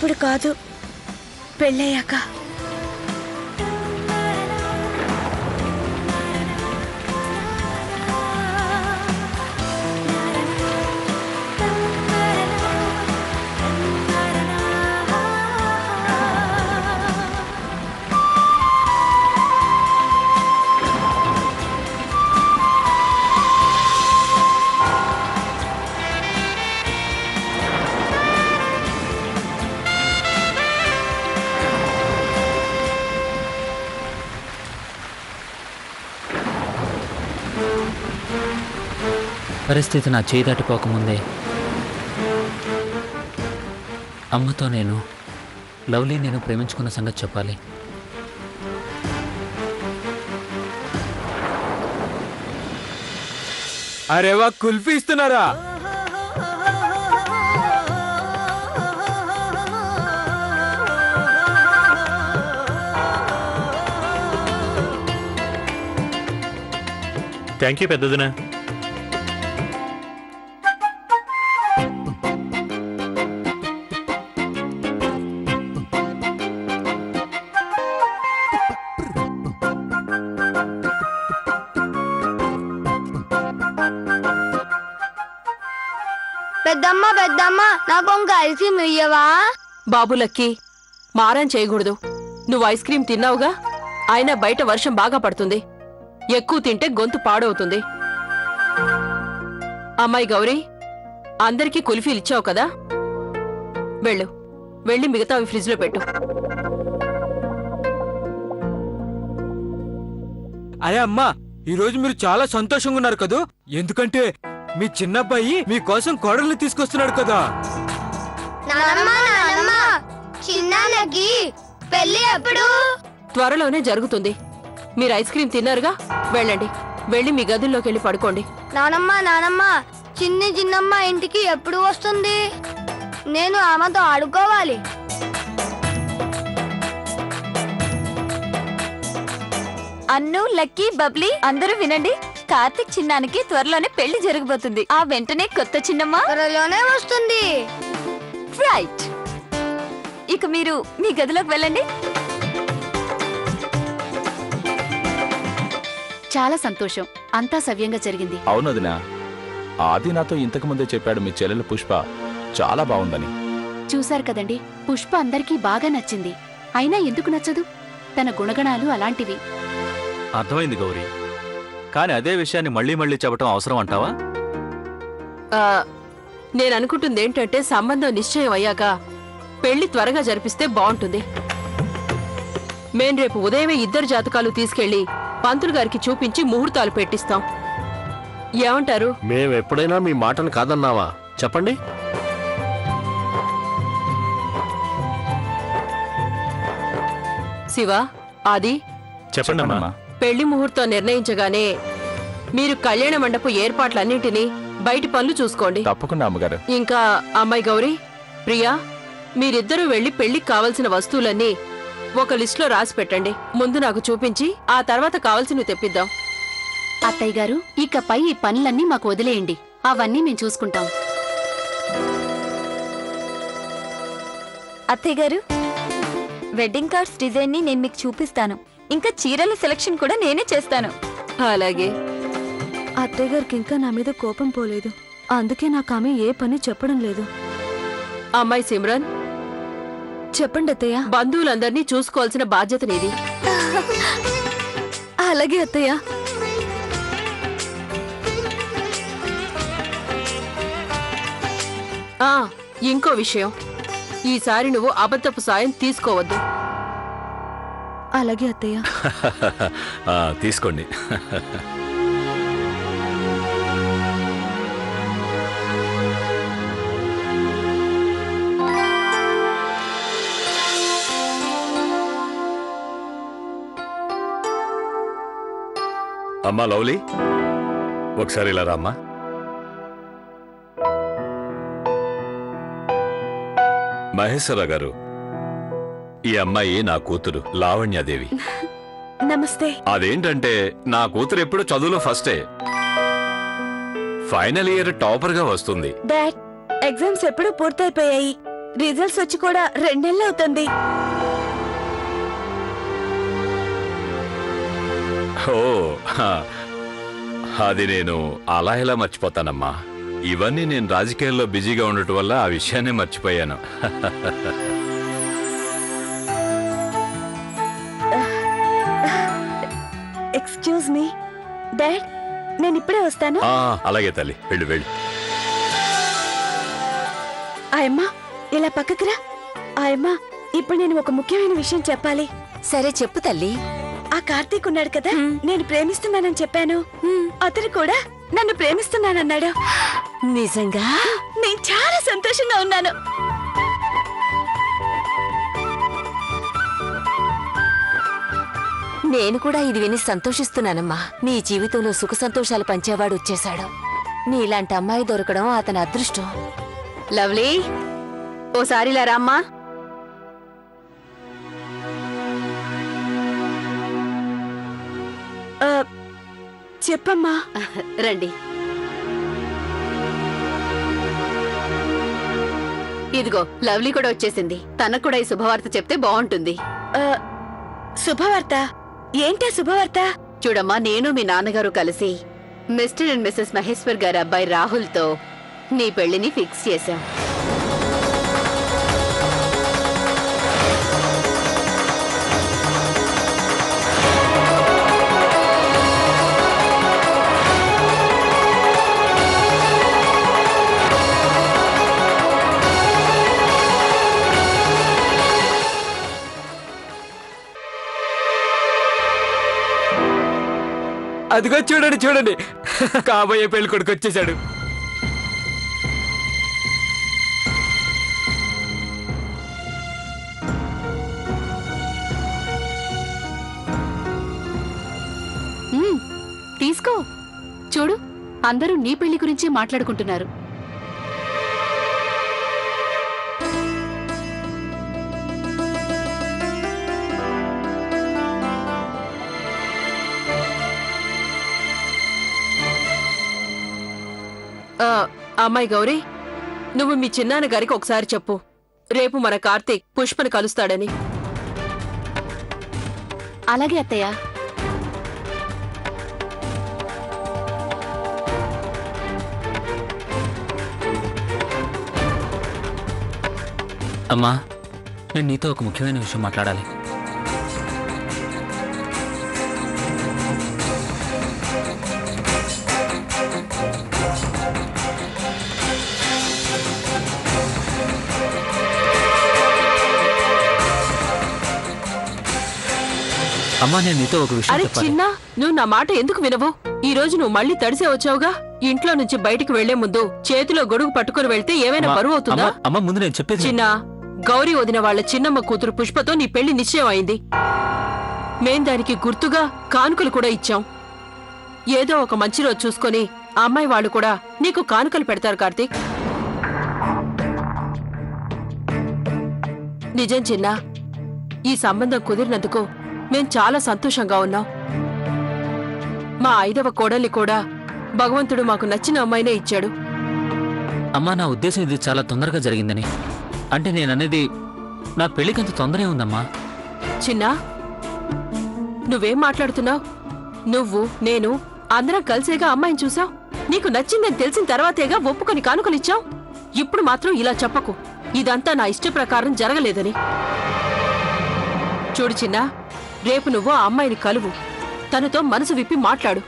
ఇప్పుడు కాదు, పెళ్ళయ్యాక. పరిస్థితి నా చేయి దాటిపోకముందే అమ్మతో లవ్లీ నేను ప్రేమించుకున్న సంగతి చెప్పాలి. అరేవా, కుల్ఫీ ఇస్తున్నారా? థ్యాంక్ యూ పెద్దదినా. పెద్దమ్మ నాకు ఒక ఐస్ క్రీమ్ ఇయ్యవా? బాబులక్కి మారం చేయకూడదు. నువ్వు ఐస్ క్రీమ్ తిన్నావుగా, అయినా బయట వర్షం బాగా పడుతుంది. ఎక్కువ తింటే గొంతు పాడవుతుంది. అమ్మాయి గౌరీ, అందరికీ కుల్ఫీలు ఇచ్చావు కదా, వెళ్ళి మిగతావి ఫ్రిడ్జ్ లో పెట్టు. అరే అమ్మా, ఈరోజు మీరు చాలా సంతోషంగా ఉన్నారు కదూ, ఎందుకంటే మీ చిన్నబ్బాయి మీకోసం కోడల్ని తీసుకొస్తున్నాడు కదా. చిన్నాన్నకి పెళ్లి ఎప్పుడు? త్వరలోనే జరుగుతుంది. మీరు ఐస్ క్రీమ్ తిన్నారుగా, వెళ్ళి మీ గదుల్లోకి వెళ్ళి పడుకోండి. నానమ్మ చిన్నమ్మ ఇంటికి ఎప్పుడు వస్తుంది? నేను ఆమెతో ఆడుకోవాలి. అన్ను, లక్కీ, బబ్లీ అందరూ వినండి. కార్తిక్ చిన్నానికి త్వరలోనే పెళ్లి జరగబోతుంది. ఆ వెంటనే కొత్త చిన్నమ్మ త్వరలోనే వస్తుంది. రైట్. ఇక మీరు మీ గదిలోకి వెళ్ళండి. చాలా సంతోషం, అంతా సవ్యంగా జరిగింది. అవునదినా, ఆది నాతో ఇంతకు ముందే చెప్పాడు మీ చెల్లెలు పుష్ప చాలా బాగుందని. చూశారు కదండి, పుష్ప అందరికీ బాగా నచ్చింది. అయినా ఎందుకు నచ్చదు? తన గుణగణాలు అలాంటివి. అర్థమైంది గౌరీ, కానీ అదే విషయాన్ని మళ్ళీ మళ్ళీ చెప్పటం అవసరం అంటావా? నేననుకుంటుంది ఏంటంటే, సంబంధం నిశ్చయం అయ్యాక పెళ్లి త్వరగా జరిపిస్తే బాగుంటుంది. మేం రేపు ఉదయమే ఇద్దరు జాతకాలు తీసుకెళ్లి పంతులు గారికి చూపించి ముహూర్తాలు పెట్టిస్తాం. ఏమంటారు? మేమెప్పుడైనా మీ మాటను కాదన్నావా? చెప్పండి. శివ, ఆది, చెప్పండమ్మా. పెళ్లి ముహూర్తం నిర్ణయించగానే మీరు కళ్యాణ మండపం ఏర్పాట్లన్నింటినీ బయటి పనులు చూసుకోండి. తప్పకుండా అమ్మగారు. ఇంకా అమ్మాయి గౌరీ, ప్రియా, మీరిద్దరూ వెళ్లి పెళ్లికి కావలసిన వస్తువులన్నీ ఒక లిస్ట్ లో రాసి పెట్టండి. ముందు నాకు చూపించి ఆ తర్వాత కావలసినవి తెప్పిద్దాం. అత్తయ్య గారు, ఇకపై ఈ పనులన్నీ మాకు వదిలేయండి. అవన్నీ మేము చూసుకుంటాం. అత్తయ్య గారు, వెడ్డింగ్ కార్డ్స్ డిజైన్ ని నేను మీకు చూపిస్తాను. ఇంకా చీరల సెలక్షన్ కూడా నేనే చేస్తాను. అలాగే. అత్తయ్య గారికి ఇంకా నా మీద కోపం పోలేదు, అందుకే నాకు ఆమె ఏ పని చెప్పడం లేదు. అమ్మాయి సిమ్రన్, చెప్పండి అత్తయ్య. బంధువులందరినీ చూసుకోవాల్సిన బాధ్యత నీది. అలాగే అత్తయ్య. ఇంకో విషయం, ఈసారి నువ్వు అబద్ధపు సాయం తీసుకోవద్దు. అలాగే అత్తయ్య. తీసుకోండి. అమ్మా లవ్లీ, ఒకసారి ఇలా రామ్మా. మహేశ్వరరావు గారు, ఈ అమ్మాయి నా కూతురు లావణ్యాదేవి. నమస్తే. అదేంటంటే నా కూతురు ఎప్పుడు చదువులో ఫస్టే, ఫైనల్ ఇయర్ టాపర్ గా వస్తుంది. డాడ్, ఎగ్జామ్స్ ఎప్పుడు పూర్తయిపోయాయి. రిజల్ట్స్ వచ్చి కూడా 2 నెలలు అవుతుంది. ఓ హా. అది నేను అలా ఎలా మర్చిపోతానమ్మా. ఇవన్నీ నేను రాజకీయాల్లో బిజీగా ఉండటం వల్ల ఆ విషయాన్ని మర్చిపోయాను. ఎక్స్క్యూజ్ మీ డాడ్, నేను ఇప్పుడే వస్తాను. అలాగే తల్లి, వెళ్ళు వెళ్ళు. ఆయమ్మా ఇలా పక్కకురా. ఆయమ్మా, ఇప్పుడు నేను ఒక ముఖ్యమైన విషయం చెప్పాలి. సరే చెప్పు తల్లి. ఆ కార్తీక్ ఉన్నాడు కదా, నేను ప్రేమిస్తున్నానని చెప్పాను. అతను కూడా నన్ను ప్రేమిస్తున్నానన్నాడు. నిజంగా? నేను చాలా సంతోషంగా ఉన్నాను. నేను కూడా ఇది విని సంతోషిస్తున్నానమ్మా. నీ జీవితంలో సుఖ సంతోషాలు పంచేవాడు వచ్చేశాడు. నీలాంటి అమ్మాయి దొరకడం అతని అదృష్టం. లవ్లీ, ఓసారిలా రామ్మా. చెప్పమ్మా. రండి. ఇదిగో లవ్లీ కూడా వచ్చేసింది. తనకు కూడా ఈ శుభవార్త చెప్తే బాగుంటుంది. శుభవార్త? ఏంటా శుభవార్త? చూడమ్మా, నేను మీ నాన్నగారు కలిసి మిస్టర్ అండ్ మిస్సెస్ మహేశ్వర్ గారి అబ్బాయి రాహుల్తో నీ పెళ్లిని ఫిక్స్ చేశాం. అదిగో చూడండి చూడండి, కాబోయే పెళ్లి కొడుకు వచ్చేసాడు. తీసుకో. చూడు, అందరూ నీ పెళ్లి గురించి మాట్లాడుకుంటున్నారు. అమ్మాయి గౌరీ, నువ్వు మీ చిన్నాన్న గారికి ఒకసారి చెప్పు, రేపు మన కార్తీక్ పుష్పను కలుస్తాడని. అలాగే అత్తయ్య. అమ్మా, నేను నీతో ఒక ముఖ్యమైన విషయం మాట్లాడాలి. అమ్మా, నేను నీతో ఒక విషయం అరే చెప్పాలి. చిన్నా, నువ్వు నా మాట ఎందుకు వినవు? ఈ రోజు నువ్వు మళ్ళీ తడిసే వచ్చావుగా. ఇంట్లో నుంచి బయటికి వెళ్లే ముందు చేతిలో గొడుగు పట్టుకుని వెళ్తే ఏమైనా బరువు అవుతుందా? అమ్మ, ముందు నేను చెప్పేది. చిన్నా, గౌరీ వదిన వాళ్ళ చిన్నమ్మ కూతురు పుష్పతో నీ పెళ్లి నిశ్చయం అయింది. మేం దానికి గుర్తుగా కానుకలు కూడా ఇచ్చాం. ఏదో ఒక మంచి రోజు చూసుకొని ఆ అమ్మాయి వాళ్ళు కూడా నీకు కానుకలు పెడతారు కార్తీక్. నిజం చిన్నా, ఈ సంబంధం కుదిరినందుకు మేం చాలా సంతోషంగా ఉన్నాం. మా 5వ కోడల్ని కూడా భగవంతుడు మాకు నచ్చిన అమ్మాయినే ఇచ్చాడు. అమ్మా, నా ఉద్దేశం ఇది చాలా తొందరగా జరిగిందని. అంటే నేననేది, నా పెళ్లికంత తొందరే ఉందమ్మా. చిన్నా, నువ్వేం మాట్లాడుతున్నావు? నువ్వు నేను అందరం కలిసేగా అమ్మాయిని చూసావు. నీకు నచ్చిందని తెలిసిన తర్వాతేగా ఒప్పుకొని కానుకలిచ్చావు. ఇప్పుడు మాత్రం ఇలా చెప్పకు, ఇదంతా నా ఇష్ట ప్రకారం జరగలేదని. చూడు చిన్నా, రేపు నువ్వు ఆ అమ్మాయిని కలువు, తనతో మనసు విప్పి మాట్లాడు.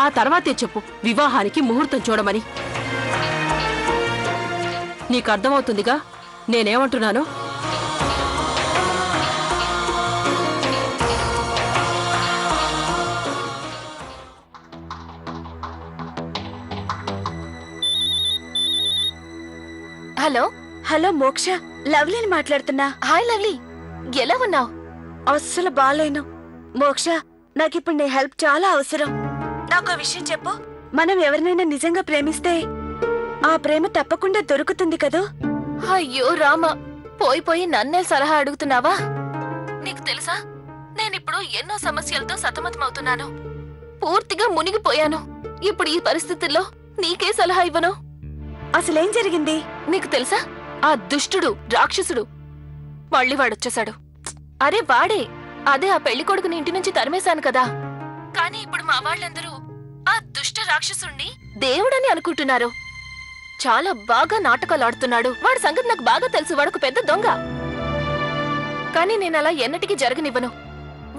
ఆ తర్వాతే చెప్పు వివాహానికి ముహూర్తం చూడమని. నీకు అర్థమవుతుందిగా నేనేమంటున్నానో? హలో. హలో మోక్ష, లవ్లీని మాట్లాడుతున్నా. హాయ్ లవ్లీ, ఎలా ఉన్నావు? అస్సలు బాలేను. మోక్ష, నాకిప్పుడు నీ హెల్ప్ చాలా అవసరం. నాకు విషయం చెప్పు. మనం ఎవరినైనా నిజంగా ప్రేమిస్తే ఆ ప్రేమ తప్పకుండా దొరుకుతుంది కదూ? అయ్యో రామ, పోయి నన్నే సలహా అడుగుతున్నావా? నీకు తెలుసా, నేనిప్పుడు ఎన్నో సమస్యలతో సతమతమవుతున్నాను. పూర్తిగా మునిగిపోయాను. ఇప్పుడు ఈ పరిస్థితుల్లో నీకే సలహా ఇవ్వను. అసలేం జరిగింది? నీకు తెలుసా, ఆ దుష్టుడు రాక్షసుడు మళ్ళీ వాడొచ్చేశాడు. అరే వాడే, అదే ఆ పెళ్లి కొడుకుని ఇంటి నుంచి తరిమేశాను కదా. కానీ ఇప్పుడు మా వాళ్ళందరూ ఆ దుష్ట రాక్షసుణ్ణి దేవుడని అనుకుంటున్నారు. చాలా బాగా నాటకాలు ఆడుతున్నాడు. వాడి సంగతి నాకు బాగా తెలుసు. వాడు ఒక పెద్ద దొంగ. కానీ నేనలా ఎన్నటికీ జరగనివ్వను.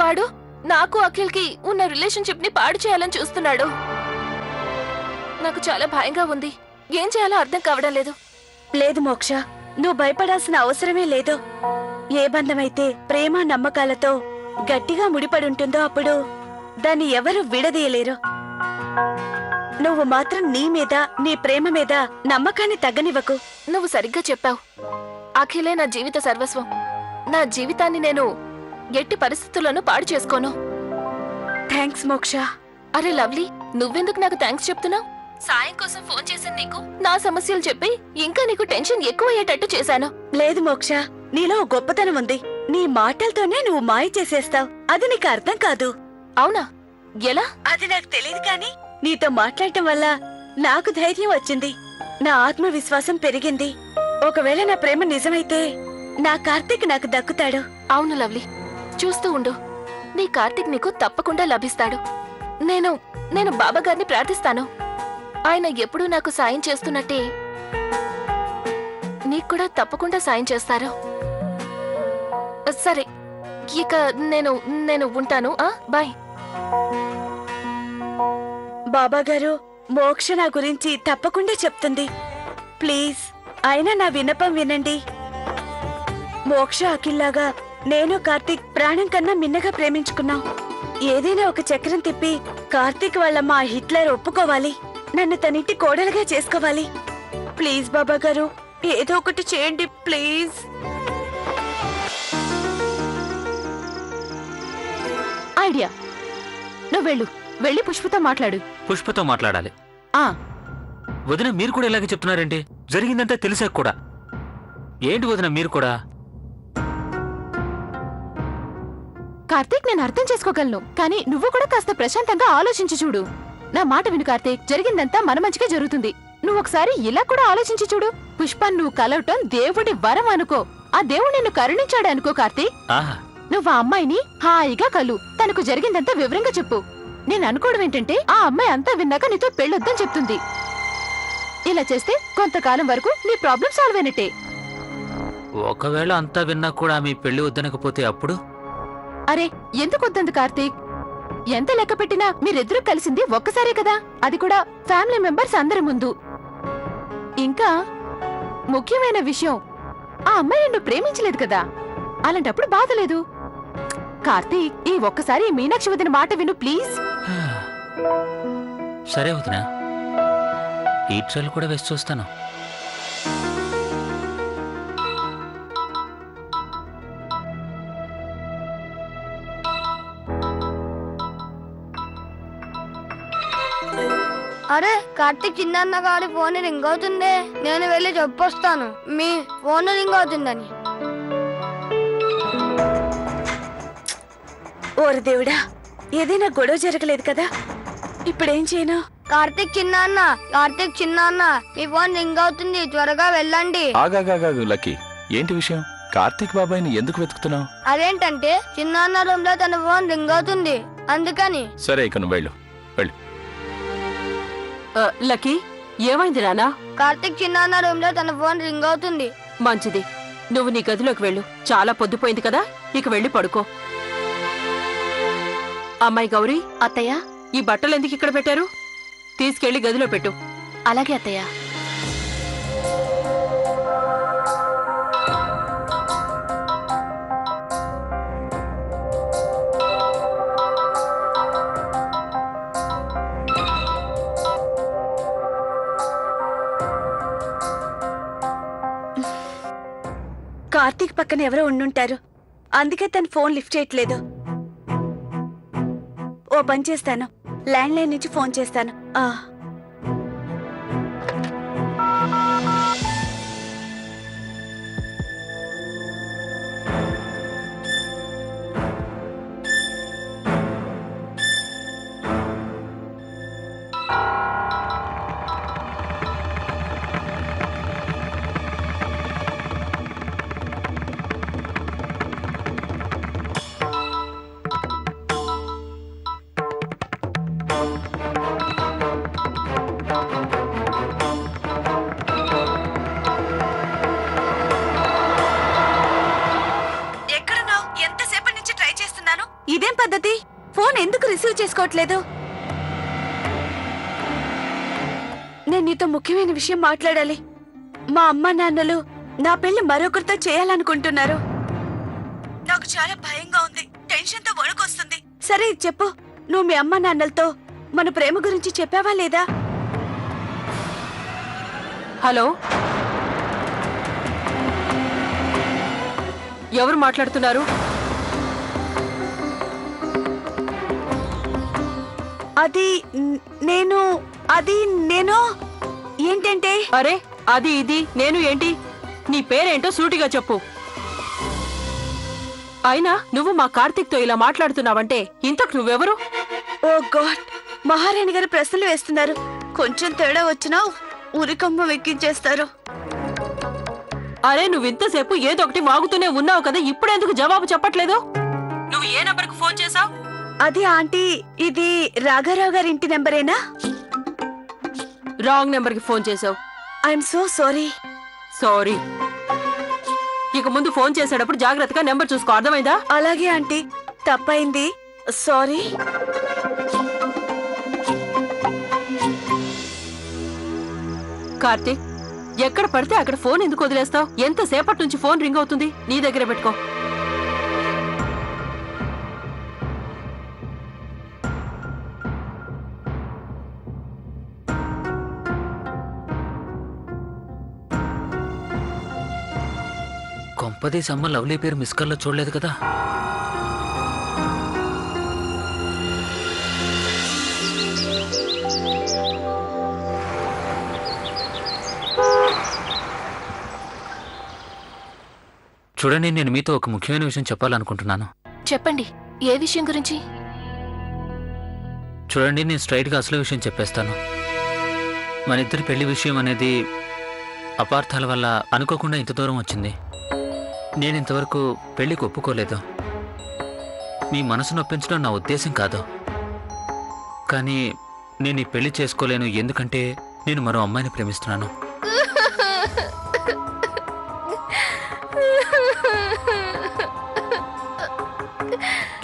వాడు నాకు అఖిల్కి ఉన్న రిలేషన్షిప్ ని పాడు చేయాలని చూస్తున్నాడు. నాకు చాలా భయంగా ఉంది. ఏం చేయాలో అర్థం కావడం లేదు. లేదు మోక్ష, నువ్వు భయపడాల్సిన అవసరమే లేదు. ఏ బంధమైతే ప్రేమ నమ్మకాలతో గట్టిగా ముడిపడుంటుందో అప్పుడు దాన్ని ఎవరు విడదీయలేరు. నువ్వు మాత్రం నీ మీద, నీ ప్రేమ మీద నమ్మకాన్ని తగ్గనివ్వకు. నువ్వు సరిగ్గా చెప్పావు. అఖిలే నా జీవిత సర్వస్వం. నా జీవితాన్ని నేను ఎట్టి పరిస్థితుల్లోనూ పాడు చేసుకోను. థ్యాంక్స్ మోక్ష. అరే లవ్లీ, నువ్వెందుకు నాకు థ్యాంక్స్ చెప్తున్నావు? సాయం కోసం ఫోన్ చేసిన నీకు నా సమస్యలు చెప్పి ఇంకా నీకు టెన్షన్ ఎక్కువయ్యేటట్టు చేశాను. లేదు మోక్ష, నీలో ఓ గొప్పతనం ఉంది. నీ మాటలతోనే నువ్వు మాయ చేసేస్తావు. అది నీకు అర్థం కాదు. అవునా? ఎలా? అది నాకు తెలియదు, కానీ నీతో మాట్లాడటం వల్ల నాకు ధైర్యం వచ్చింది. నా ఆత్మవిశ్వాసం పెరిగింది. ఒకవేళ నా ప్రేమ నిజమైతే నా కార్తీక్ నాకు దక్కుతాడు. అవును లవ్లీ, చూస్తూ ఉండు. నీ కార్తీక్ నీకు తప్పకుండా లభిస్తాడు. నేను బాబా గారిని ప్రార్థిస్తాను. ఆయన ఎప్పుడూ నాకు సాయం చేస్తున్నట్టే నీకు కూడా తప్పకుండా సాయం చేస్తారు. సరే, ఇక నేను ఉంటాను. బాయ్. బాబా గారు, మోక్ష నా గురించి తప్పకుండా చెప్తుంది. ప్లీజ్ అయినా నా విన్నపం వినండి. మోక్ష అఖిల్లాగా నేను కార్తీక్ ప్రాణం కన్నా మిన్నగా ప్రేమించుకున్నాం. ఏదైనా ఒక చక్రం తిప్పి కార్తీక్ వాళ్ళమ్మ హిట్లర్ ఒప్పుకోవాలి. నన్ను తనింటి కోడలుగా చేసుకోవాలి. ప్లీజ్ బాబా గారు, ఏదో ఒకటి చేయండి ప్లీజ్. ఐడియా. నువ్వు వెళ్ళి పుష్పతో మాట్లాడు. పుష్పతో మాట్లాడాలి. ఆ వదిన, మీరు కూడా ఇలాగే చెప్తున్నారేంటి? జరిగిందంటే తెలిసాక కూడా ఏంటి వదిన మీరు కూడా? కార్తీక్, నేను అర్థం చేసుకోగలను, కానీ నువ్వు కూడా కాస్త ప్రశాంతంగా ఆలోచించి చూడు. నా మాట విను కార్తీక్, జరిగిందంతా మన మంచిగా జరుగుతుంది. నువ్వు ఒకసారి ఇలా కూడా ఆలోచించి చూడు. పుష్పాన్ని నువ్వు కలవటం దేవుడి వరం అనుకో. ఆ దేవుడు నిన్ను కరుణించాడు అనుకో కార్తీక్. నువ్వు ఆ అమ్మాయిని హాయిగా కలు. తనకు జరిగిందంతా వివరంగా చెప్పు. నేను అనుకోవడం ఏంటంటే ఆ అమ్మాయి అంతా విన్నాక నీతో పెళ్ళొద్దని చెప్తుంది. ఇలా చేస్తే కొంతకాలం వరకు నీ ప్రాబ్లం సాల్వ్ అయినట్టే. ఒకవేళ అంతా విన్నా కూడా మీ పెళ్లి వద్దనకపోతే అప్పుడు? అరే, ఎందుకు వద్దంది కార్తీక్? ఎంత లెక్క పెట్టినా మీరిద్దరూ కలిసింది ఒక్కసారే కదా, అది కూడా ఫ్యామిలీ మెంబర్స్ అందరి ముందు. ఇంకా ముఖ్యమైన విషయం, ఆ అమ్మాయి నిన్ను ప్రేమించలేదు కదా, అలాంటప్పుడు బాధ లేదు. కార్తీక్, ఈ ఒక్కసారి మీనాక్షి వదిన మాట విను ప్లీజ్. సరే వదినా, ఈట్రల్ కూడా వేసి చూస్తాను. అరే కార్తీక్, చిన్న గారి ఫోన్ రింగ్ అవుతుంది. నేను వెళ్ళి చెప్పొస్తాను మీ ఫోన్ రింగ్ అవుతుందని. ఓరి దేవుడా, ఏదైనా గొడవ జరగలేదు కదా? ఇప్పుడేం చేయను? కార్తీక్ చిన్న, మీ ఫోన్ రింగ్ అవుతుంది, త్వరగా వెళ్ళండి. ఆగాగాగాగు లక్కీ, ఏంటి విషయం? కార్తీక్ బాబాయ్ని ఎందుకు వెతుకుతున్నావు? అదేంటంటే చిన్న రూమ్ లో తన ఫోన్ రింగ్ అవుతుంది, అందుకని. సరే, ఇక నువ్వు వెళ్ళు. లక్కీ, ఏమైంది నానా? కార్తీక్ చిన్న రూమ్ లో తన ఫోన్ రింగ్ అవుతుంది. మంచిది, నువ్వు నీ గదిలోకి వెళ్ళు. చాలా పొద్దుపోయింది కదా, ఇక వెళ్ళి పడుకో. అమ్మాయి గౌరీ, అత్తయ్య, ఈ బట్టలు ఎందుకు ఇక్కడ పెట్టారు? తీసుకెళ్లి గదిలో పెట్టు. అలాగే అత్తయ్య. కార్తీక్ పక్కన ఎవరో ఉండుంటారు, అందుకే తను ఫోన్ లిఫ్ట్ చేయట్లేదు. ఓ పని చేస్తాను, ల్యాండ్ లైన్ నుంచి ఫోన్ చేస్తాను. పద్ధతి? ఫోన్ ఎందుకు రిసీవ్ చేసుకోవట్లేదు? నేను నీతో ముఖ్యమైన విషయం మాట్లాడాలి. మా అమ్మ నాన్నలు నా పెళ్లి మరొకరితో చేయాలనుకుంటున్నారు. నాకు చాలా భయంగా ఉంది, టెన్షన్తో వణుకొస్తుంది. సరే చెప్పు, నువ్వు మీ అమ్మ నాన్నలతో మన ప్రేమ గురించి చెప్పావా లేదా? హలో, ఎవరు మాట్లాడుతున్నారు? అది నేను ఏంటంటే? అరే, అది ఇది నేను ఏంటి? నీ పేరేంటో సూటిగా చెప్పు. అయినా నువ్వు మా కార్తీక్తో ఇలా మాట్లాడుతున్నావంటే ఇంతకు నువ్వెవరు? ఓ గాడ్, మహారాణి గారు ప్రశ్నలు వేస్తున్నారు. కొంచెం తేడా వచ్చినా ఉరికమ్మ ఎక్కించేస్తారు. అరే, నువ్వు ఇంతసేపు ఏదో ఒకటి వాగుతూనే ఉన్నావు కదా, ఇప్పుడెందుకు జవాబు చెప్పట్లేదు? నువ్వు ఏ నంబర్కు ఫోన్ చేసావు? అది ఆంటీ, ఇది రాఘారావు గారి ఇంటి నెంబరేనా? రాంగ్ నెంబర్కి ఫోన్ చేసావు. I'm so sorry. సారీ. ఇక ముందు ఫోన్ చేసేటప్పుడు జాగ్రత్తగా నెంబర్ చూసుకో, అర్థమైందా? అలాగే ఆంటీ, తప్పైంది. సారీ. కార్తీక్, ఎక్కడ పడితే అక్కడ ఫోన్ ఎందుకు వదిలేస్తావు? ఎంతసేపటి నుంచి ఫోన్ రింగ్ అవుతుంది? నీ దగ్గర పెట్టుకో. కొంపదీసి అమ్మ లవ్లీ పేరు మిస్ కాల్లో చూడలేదు కదా? చూడండి, నేను మీతో ఒక ముఖ్యమైన విషయం చెప్పాలనుకుంటున్నాను. చెప్పండి, ఏ విషయం గురించి? చూడండి, నేను స్ట్రైట్గా అసలు విషయం చెప్పేస్తాను. మన ఇద్దరి పెళ్లి విషయం అనేది అపార్థాల వల్ల అనుకోకుండా ఇంత దూరం వచ్చింది. నేను ఇంతవరకు పెళ్లికి ఒప్పుకోలేదు. మీ మనసు నొప్పించడం నా ఉద్దేశం కాదు. కానీ నేను ఈ పెళ్లి చేసుకోలేను, ఎందుకంటే నేను మరో అమ్మాయిని ప్రేమిస్తున్నాను.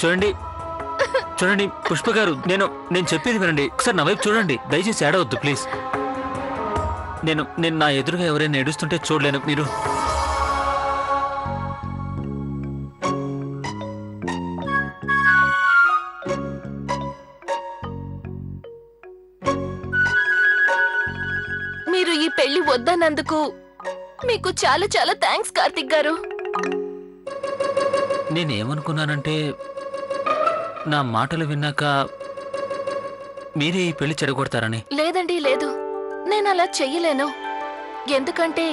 చూడండి చూడండి పుష్ప గారు, నేను చెప్పేది వినండి. ఒకసారి నా వైపు చూడండి, దయచేసి ఏడవద్దు ప్లీజ్. నేను నా ఎదురుగా ఎవరైనా ఏడుస్తుంటే చూడలేను. మీరు మీరు ఈ పెళ్లి వద్దన్నందుకు మీకు చాలా చాలా థ్యాంక్స్ కార్తిక్ గారు. నేనేమనుకున్నానంటే, నా మాటలు విన్నాక మీరే ఈ పెళ్లి చెడగొడతారని. లేదండి, లేదు, నేను అలా చెయ్యలేను. ఎందుకంటే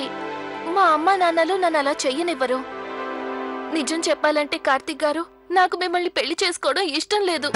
మా అమ్మా నాన్నలు నన్ను అలా చెయ్యనివ్వరు. నిజం చెప్పాలంటే కార్తిక్ గారు, నాకు మిమ్మల్ని పెళ్లి చేసుకోవడం ఇష్టం లేదు.